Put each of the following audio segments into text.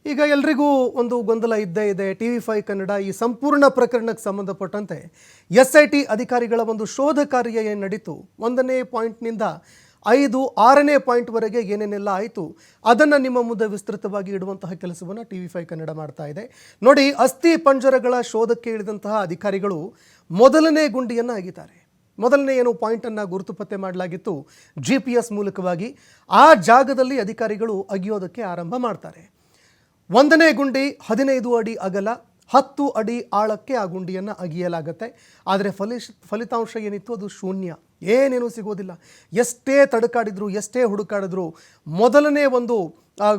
ಈಗ ಎಲ್ರಿಗೂ ಒಂದು ಗೊಂದಲ ಇದ್ದೇ ಇದೆ. TV5 ಕನ್ನಡ ಈ ಸಂಪೂರ್ಣ ಪ್ರಕರಣಕ್ಕೆ ಸಂಬಂಧಪಟ್ಟಂತೆ SIT ಅಧಿಕಾರಿಗಳ ಒಂದು ಶೋಧ ಕಾರ್ಯ ಏನು ನಡೀತು, 1ನೇ ಪಾಯಿಂಟ್ನಿಂದ 6ನೇ ಪಾಯಿಂಟ್ವರೆಗೆ ಏನೇನೆಲ್ಲ ಆಯಿತು ಅದನ್ನು ನಿಮ್ಮ ಮುಂದೆ ವಿಸ್ತೃತವಾಗಿ ಇಡುವಂತಹ ಕೆಲಸವನ್ನು TV5 ಕನ್ನಡ ಮಾಡ್ತಾ ಇದೆ. ನೋಡಿ, ಅಸ್ಥಿ ಪಂಜರಗಳ ಶೋಧಕ್ಕೆ ಇಳಿದಂತಹ ಅಧಿಕಾರಿಗಳು ಮೊದಲನೇ ಗುಂಡಿಯನ್ನು ಅಗಿತಾರೆ. ಮೊದಲನೇ ಏನು ಪಾಯಿಂಟನ್ನು ಗುರುತು ಪತ್ತೆ ಮಾಡಲಾಗಿತ್ತು GPS ಮೂಲಕವಾಗಿ, ಆ ಜಾಗದಲ್ಲಿ ಅಧಿಕಾರಿಗಳು ಅಗಿಯೋದಕ್ಕೆ ಆರಂಭ ಮಾಡ್ತಾರೆ. 1ನೇ ಗುಂಡಿ 15 ಅಡಿ ಅಗಲ, 10 ಅಡಿ ಆಳಕ್ಕೆ ಆ ಗುಂಡಿಯನ್ನು ಅಗಿಯಲಾಗುತ್ತೆ. ಆದರೆ ಫಲಿತಾಂಶ ಏನಿತ್ತು ಅದು ಶೂನ್ಯ, ಏನೇನೂ ಸಿಗೋದಿಲ್ಲ. ಎಷ್ಟೇ ತಡಕಾಡಿದ್ರು, ಎಷ್ಟೇ ಹುಡುಕಾಡಿದ್ರು ಮೊದಲನೇ ಒಂದು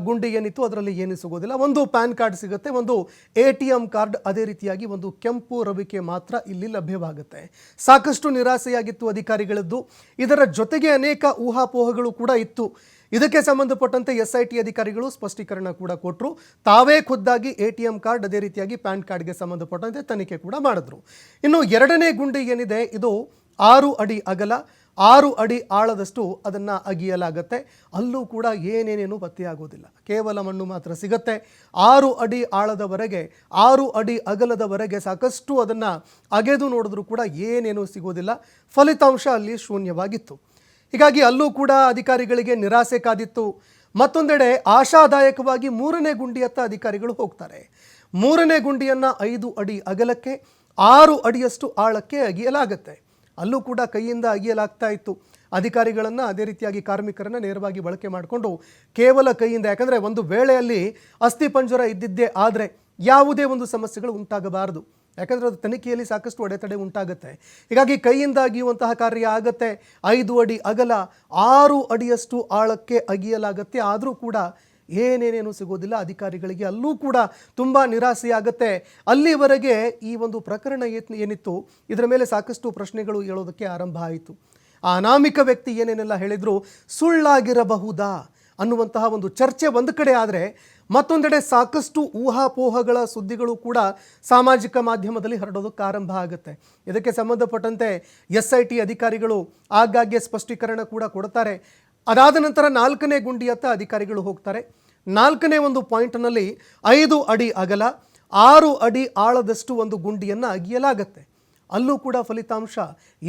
ಗುಂಡಿ ಏನಿತ್ತು ಅದರಲ್ಲಿ ಏನೂ ಸಿಗೋದಿಲ್ಲ. ಒಂದು ಪ್ಯಾನ್ ಕಾರ್ಡ್ ಸಿಗುತ್ತೆ, ಒಂದು ATM ಕಾರ್ಡ್, ಅದೇ ರೀತಿಯಾಗಿ ಒಂದು ಕೆಂಪು ರವಿಕೆ ಮಾತ್ರ ಇಲ್ಲಿ ಲಭ್ಯವಾಗುತ್ತೆ. ಸಾಕಷ್ಟು ನಿರಾಸೆಯಾಗಿತ್ತು ಅಧಿಕಾರಿಗಳದ್ದು. ಇದರ ಜೊತೆಗೆ ಅನೇಕ ಊಹಾಪೋಹಗಳು ಕೂಡ ಇತ್ತು. ಇದಕ್ಕೆ ಸಂಬಂಧಪಟ್ಟಂತೆ SIT ಅಧಿಕಾರಿಗಳು ಸ್ಪಷ್ಟೀಕರಣ ಕೂಡ ಕೊಟ್ಟರು. ತಾವೇ ಖುದ್ದಾಗಿ ATM ಕಾರ್ಡ್, ಅದೇ ರೀತಿಯಾಗಿ ಪ್ಯಾನ್ ಕಾರ್ಡ್ಗೆ ಸಂಬಂಧಪಟ್ಟಂತೆ ತನಿಖೆ ಕೂಡ ಮಾಡಿದ್ರು. ಇನ್ನು 2ನೇ ಗುಂಡಿ ಏನಿದೆ ಇದು 6 ಅಡಿ ಅಗಲ, 6 ಅಡಿ ಆಳದಷ್ಟು ಅದನ್ನು ಅಗಿಯಲಾಗತ್ತೆ. ಅಲ್ಲೂ ಕೂಡ ಏನೇನೇನು ಪತ್ತೆಯಾಗೋದಿಲ್ಲ, ಕೇವಲ ಮಣ್ಣು ಮಾತ್ರ ಸಿಗುತ್ತೆ. 6 ಅಡಿ ಆಳದವರೆಗೆ, 6 ಅಡಿ ಅಗಲದವರೆಗೆ ಸಾಕಷ್ಟು ಅದನ್ನು ಅಗೆದು ನೋಡಿದ್ರೂ ಕೂಡ ಏನೇನೂ ಸಿಗೋದಿಲ್ಲ. ಫಲಿತಾಂಶ ಅಲ್ಲಿ ಶೂನ್ಯವಾಗಿತ್ತು. ಹೀಗಾಗಿ ಅಲ್ಲೂ ಕೂಡ ಅಧಿಕಾರಿಗಳಿಗೆ ನಿರಾಸೆ ಕಾದಿತ್ತು. ಮತ್ತೊಂದೆಡೆ ಆಶಾದಾಯಕವಾಗಿ 3ನೇ ಗುಂಡಿಯತ್ತ ಅಧಿಕಾರಿಗಳು ಹೋಗ್ತಾರೆ. 3ನೇ ಗುಂಡಿಯನ್ನು 5 ಅಡಿ ಅಗಲಕ್ಕೆ, 6 ಅಡಿಯಷ್ಟು ಆಳಕ್ಕೆ ಅಗಿಯಲಾಗತ್ತೆ. ಅಲ್ಲೂ ಕೂಡ ಕೈಯಿಂದ ಅಗಿಯಲಾಗ್ತಾ ಇತ್ತು. ಅಧಿಕಾರಿಗಳನ್ನು, ಅದೇ ರೀತಿಯಾಗಿ ಕಾರ್ಮಿಕರನ್ನು ನೇರವಾಗಿ ಬಳಕೆ ಮಾಡಿಕೊಂಡು ಕೇವಲ ಕೈಯಿಂದ, ಯಾಕಂದರೆ ಒಂದು ವೇಳೆಯಲ್ಲಿ ಅಸ್ಥಿಪಂಜರ ಇದ್ದಿದ್ದೇ ಆದರೆ ಯಾವುದೇ ಒಂದು ಸಮಸ್ಯೆಗಳು ಉಂಟಾಗಬಾರದು. ಯಾಕಂದರೆ ಅದು ತನಿಖೆಯಲ್ಲಿ ಸಾಕಷ್ಟು ಅಡೆತಡೆ ಉಂಟಾಗುತ್ತೆ. ಹೀಗಾಗಿ ಕೈಯಿಂದ ಅಗಿಯುವಂತಹ ಕಾರ್ಯ ಆಗತ್ತೆ. 5 ಅಡಿ ಅಗಲ, 6 ಅಡಿಯಷ್ಟು ಆಳಕ್ಕೆ ಅಗಿಯಲಾಗತ್ತೆ. ಆದರೂ ಕೂಡ ಏನೇನೇನು ಸಿಗೋದಿಲ್ಲ ಅಧಿಕಾರಿಗಳಿಗೆ. ಅಲ್ಲೂ ಕೂಡ ತುಂಬ ನಿರಾಸೆಯಾಗತ್ತೆ. ಅಲ್ಲಿವರೆಗೆ ಈ ಒಂದು ಪ್ರಕರಣ ಏನಿತ್ತು ಇದರ ಮೇಲೆ ಸಾಕಷ್ಟು ಪ್ರಶ್ನೆಗಳು ಹೇಳೋದಕ್ಕೆ ಆರಂಭ ಆಯಿತು. ಆ ಅನಾಮಿಕ ವ್ಯಕ್ತಿ ಏನೇನೆಲ್ಲ ಹೇಳಿದ್ರು ಸುಳ್ಳಾಗಿರಬಹುದಾ ಅನ್ನುವಂತಹ ಒಂದು ಚರ್ಚೆ ಒಂದು ಕಡೆ ಆದರೆ, ಮತ್ತೊಂದೆಡೆ ಸಾಕಷ್ಟು ಊಹಾಪೋಹಗಳ ಸುದ್ದಿಗಳು ಕೂಡ ಸಾಮಾಜಿಕ ಮಾಧ್ಯಮದಲ್ಲಿ ಹರಡೋದಕ್ಕೆ ಆರಂಭ ಆಗುತ್ತೆ. ಇದಕ್ಕೆ ಸಂಬಂಧಪಟ್ಟಂತೆ SIT ಅಧಿಕಾರಿಗಳು ಆಗಾಗ್ಗೆ ಸ್ಪಷ್ಟೀಕರಣ ಕೂಡ ಕೊಡ್ತಾರೆ. ಅದಾದ ನಂತರ 4ನೇ ಗುಂಡಿಯತ್ತ ಅಧಿಕಾರಿಗಳು ಹೋಗ್ತಾರೆ. 4ನೇ ಒಂದು ಪಾಯಿಂಟ್ನಲ್ಲಿ 5 ಅಡಿ ಅಗಲ, 6 ಅಡಿ ಆಳದಷ್ಟು ಒಂದು ಗುಂಡಿಯನ್ನು ಅಗಿಯಲಾಗತ್ತೆ. ಅಲ್ಲೂ ಕೂಡ ಫಲಿತಾಂಶ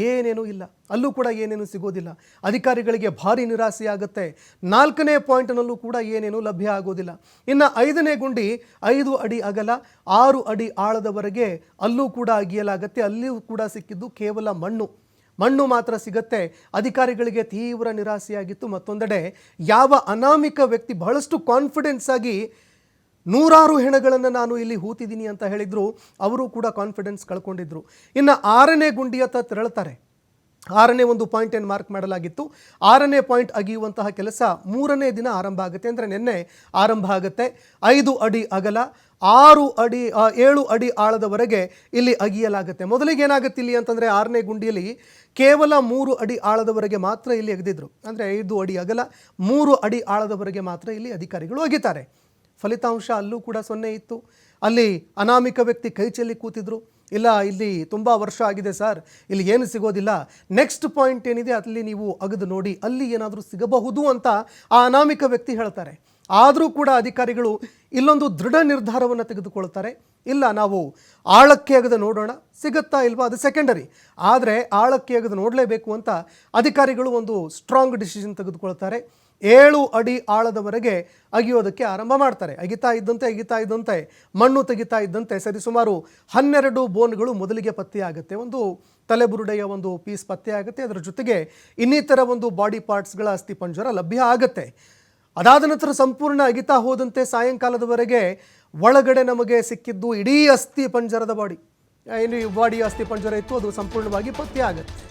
ಏನೇನೂ ಇಲ್ಲ, ಅಲ್ಲೂ ಕೂಡ ಏನೇನು ಸಿಗೋದಿಲ್ಲ. ಅಧಿಕಾರಿಗಳಿಗೆ ಭಾರಿ ನಿರಾಸೆಯಾಗುತ್ತೆ. 4ನೇ ಪಾಯಿಂಟ್ನಲ್ಲೂ ಕೂಡ ಏನೇನು ಲಭ್ಯ ಆಗೋದಿಲ್ಲ. ಇನ್ನು 5ನೇ ಗುಂಡಿ 5 ಅಡಿ ಅಗಲ, 6 ಅಡಿ ಆಳದವರೆಗೆ ಅಲ್ಲೂ ಕೂಡ ಅಗಿಯಲಾಗತ್ತೆ. ಅಲ್ಲಿಯೂ ಕೂಡ ಸಿಕ್ಕಿದ್ದು ಕೇವಲ ಮಣ್ಣು ಮಾತ್ರ ಸಿಗತ್ತೆ. ಅಧಿಕಾರಿಗಳಿಗೆ ತೀವ್ರ ನಿರಾಸೆಯಾಗಿತ್ತು. ಮತ್ತೊಂದೆಡೆ ಯಾವ ಅನಾಮಿಕ ವ್ಯಕ್ತಿ ಬಹಳಷ್ಟು ಕಾನ್ಫಿಡೆನ್ಸ್ ಆಗಿ 100 ಹೆಣಗಳನ್ನು ನಾನು ಇಲ್ಲಿ ಹೂತಿದ್ದೀನಿ ಅಂತ ಹೇಳಿದ್ರು, ಅವರು ಕೂಡ ಕಾನ್ಫಿಡೆನ್ಸ್ ಕಳ್ಕೊಂಡಿದ್ರು. ಇನ್ನು 6ನೇ ಗುಂಡಿಯತ್ತ ತೆರಳುತ್ತಾರೆ. 6ನೇ ಒಂದು ಪಾಯಿಂಟ್ ಏನು ಮಾರ್ಕ್ ಮಾಡಲಾಗಿತ್ತು, 6ನೇ ಪಾಯಿಂಟ್ ಅಗಿಯುವಂತಹ ಕೆಲಸ 3ನೇ ದಿನ ಆರಂಭ ಆಗುತ್ತೆ. ಅಂದರೆ ನಿನ್ನೆ ಆರಂಭ ಆಗುತ್ತೆ. 5 ಅಡಿ ಅಗಲ, 7 ಅಡಿ ಆಳದವರೆಗೆ ಇಲ್ಲಿ ಅಗಿಯಲಾಗುತ್ತೆ. ಮೊದಲಿಗೆ ಏನಾಗುತ್ತೆ ಇಲ್ಲಿ ಅಂತಂದರೆ 6ನೇ ಗುಂಡಿಯಲ್ಲಿ ಕೇವಲ 3 ಅಡಿ ಆಳದವರೆಗೆ ಮಾತ್ರ ಇಲ್ಲಿ ಅಗೆದಿದ್ರು. ಅಂದರೆ 5 ಅಡಿ ಅಗಲ, 3 ಅಡಿ ಆಳದವರೆಗೆ ಮಾತ್ರ ಇಲ್ಲಿ ಅಧಿಕಾರಿಗಳು ಅಗಿತಾರೆ. ಫಲಿತಾಂಶ ಅಲ್ಲೂ ಕೂಡ 0 ಇತ್ತು. ಅಲ್ಲಿ ಅನಾಮಿಕ ವ್ಯಕ್ತಿ ಕೈ ಚೆಲ್ಲಿ ಕೂತಿದ್ರು. ಇಲ್ಲ, ಇಲ್ಲಿ ತುಂಬ ವರ್ಷ ಆಗಿದೆ ಸರ್, ಇಲ್ಲಿ ಏನು ಸಿಗೋದಿಲ್ಲ, ನೆಕ್ಸ್ಟ್ ಪಾಯಿಂಟ್ ಏನಿದೆ ಅಲ್ಲಿ ನೀವು ಅಗೆದು ನೋಡಿ, ಅಲ್ಲಿ ಏನಾದರೂ ಸಿಗಬಹುದು ಅಂತ ಆ ಅನಾಮಿಕ ವ್ಯಕ್ತಿ ಹೇಳ್ತಾರೆ. ಆದರೂ ಕೂಡ ಅಧಿಕಾರಿಗಳು ಇಲ್ಲೊಂದು ದೃಢ ನಿರ್ಧಾರವನ್ನು ತೆಗೆದುಕೊಳ್ತಾರೆ. ಇಲ್ಲ, ನಾವು ಆಳಕ್ಕೆ ಅಗೆದು ನೋಡೋಣ, ಸಿಗುತ್ತಾ ಇಲ್ವಾ ಅದು ಸೆಕೆಂಡರಿ, ಆದರೆ ಆಳಕ್ಕೆ ಅಗೆದು ನೋಡಲೇಬೇಕು ಅಂತ ಅಧಿಕಾರಿಗಳು ಒಂದು ಸ್ಟ್ರಾಂಗ್ ಡಿಸಿಷನ್ ತೆಗೆದುಕೊಳ್ತಾರೆ. 7 ಅಡಿ ಆಳದವರೆಗೆ ಅಗಿಯೋದಕ್ಕೆ ಆರಂಭ ಮಾಡ್ತಾರೆ. ಅಗಿತಾ ಇದ್ದಂತೆ ಮಣ್ಣು ತೆಗಿತಾ ಇದ್ದಂತೆ ಸರಿಸುಮಾರು 12 ಬೋನ್ಗಳು ಮೊದಲಿಗೆ ಪತ್ತೆಯಾಗುತ್ತೆ. ಒಂದು ತಲೆಬುರುಡೆಯ ಒಂದು ಪೀಸ್ ಪತ್ತೆ ಆಗುತ್ತೆ. ಅದರ ಜೊತೆಗೆ ಇನ್ನಿತರ ಒಂದು ಬಾಡಿ ಪಾರ್ಟ್ಸ್ಗಳ ಅಸ್ಥಿಪಂಜರ ಲಭ್ಯ ಆಗುತ್ತೆ. ಅದಾದ ನಂತರ ಸಂಪೂರ್ಣ ಅಗಿತಾ ಹೋದಂತೆ ಸಾಯಂಕಾಲದವರೆಗೆ ಒಳಗಡೆ ನಮಗೆ ಸಿಕ್ಕಿದ್ದು ಇಡೀ ಅಸ್ಥಿ ಪಂಜರದ ಬಾಡಿ, ಏನು ಬಾಡಿ ಅಸ್ಥಿ ಪಂಜರ ಇತ್ತು ಅದು ಸಂಪೂರ್ಣವಾಗಿ ಪತ್ತೆ ಆಗುತ್ತೆ.